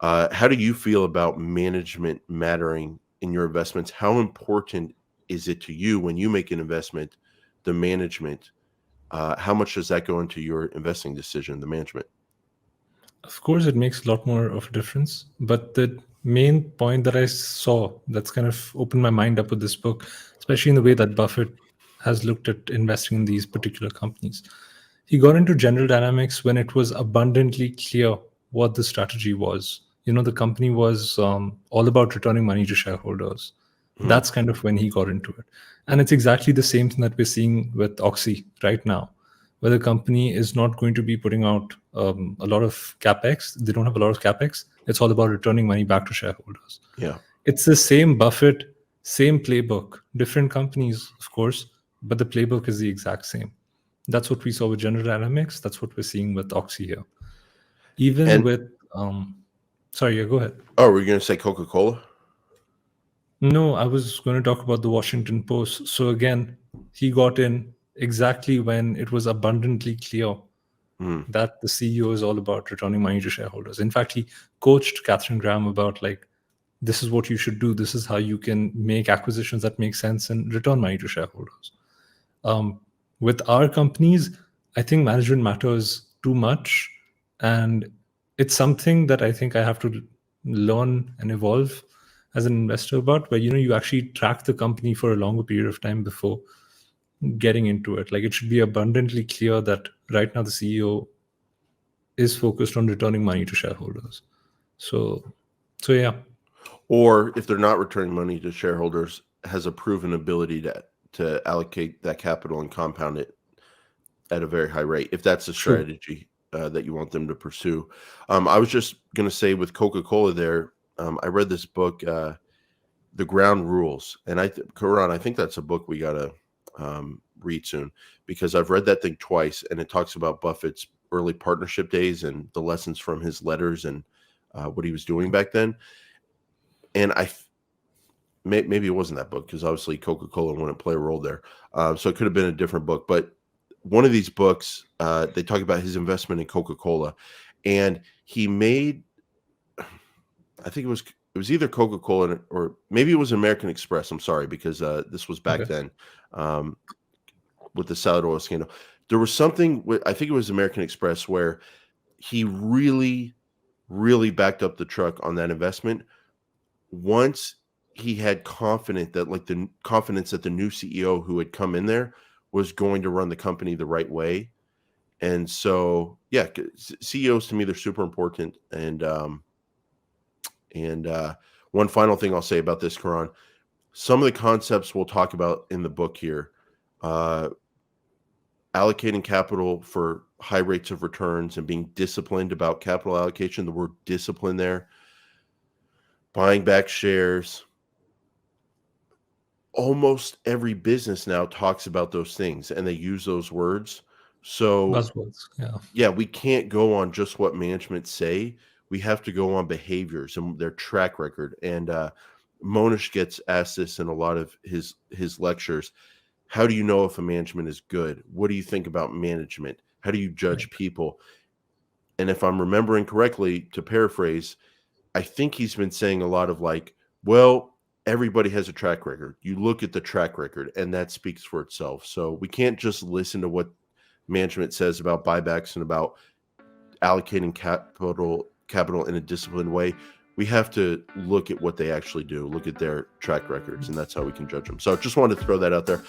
How do you feel about management mattering in your investments? How important is it to you when you make an investment, the management? How much does that go into your investing decision, the management? Of course, it makes a lot more of a difference. But the main point that I saw that's kind of opened my mind up with this book, especially in the way that Buffett has looked at investing in these particular companies, he got into General Dynamics when it was abundantly clear what the strategy was. The company was all about returning money to shareholders. Mhm. That's kind of when he got into it. And it's exactly the same thing that we're seeing with Oxy right now, where the company is not going to be putting out a lot of capex. They don't have a lot of capex. It's all about returning money back to shareholders. Yeah. It's the same Buffett, same playbook, different companies, of course, but the playbook is the exact same. That's what we saw with General Dynamics. That's what we're seeing with Oxy here. Even And with, sorry, yeah, go ahead. oh, were you going to say Coca-Cola? No, I was going to talk about the Washington Post. So again, he got in exactly when it was abundantly clear Mm, that the CEO is all about returning money to shareholders. In fact, he coached Catherine Graham about like, this is what you should do. This is how you can make acquisitions that make sense and return money to shareholders. Um, with our companies, I think management matters too much, and it's something that I think I have to learn and evolve as an investor about. Where you actually track the company for a longer period of time before getting into it. Like it should be abundantly clear that right now the CEO is focused on returning money to shareholders. So yeah. or if they're not returning money to shareholders, has a proven ability to allocate that capital and compound it at a very high rate, if that's a True. strategy that you want them to pursue. I was just going to say with Coca-Cola there, I read this book, The Ground Rules, and Karan, I think that's a book we got to read soon, because I've read that thing twice, and it talks about Buffett's early partnership days and the lessons from his letters and what he was doing back then. And maybe it wasn't that book, because obviously Coca-Cola wouldn't play a role there. So it could have been a different book, but one of these books, they talk about his investment in Coca-Cola, and he made, I think it was either Coca-Cola or maybe it was American Express. I'm sorry, because this was back Okay. then um, with the salad oil scandal. There was something with, I think it was American Express, where he really, really backed up the truck on that investment. Once he had confidence that the new CEO who had come in there was going to run the company the right way. And so, yeah, CEOs to me, they're super important. And one final thing I'll say about this, Karan, some of the concepts we'll talk about in the book here, uh, allocating capital for high rates of returns and being disciplined about capital allocation, the word discipline there, buying back shares. Almost every business now talks about those things and they use those words. So, Buzzwords. Yeah. yeah, we can't go on just what management say. We have to go on behaviors and their track record. And Mohnish gets asked this in a lot of his lectures. How do you know if a management is good? What do you think about management? How do you judge Right. people? And if I'm remembering correctly, to paraphrase, I think he's been saying a lot of like, well, everybody has a track record. You look at the track record and that speaks for itself. So we can't just listen to what management says about buybacks and about allocating capital in a disciplined way. We have to look at what they actually do, look at their track records, and that's how we can judge them. So just wanted to throw that out there.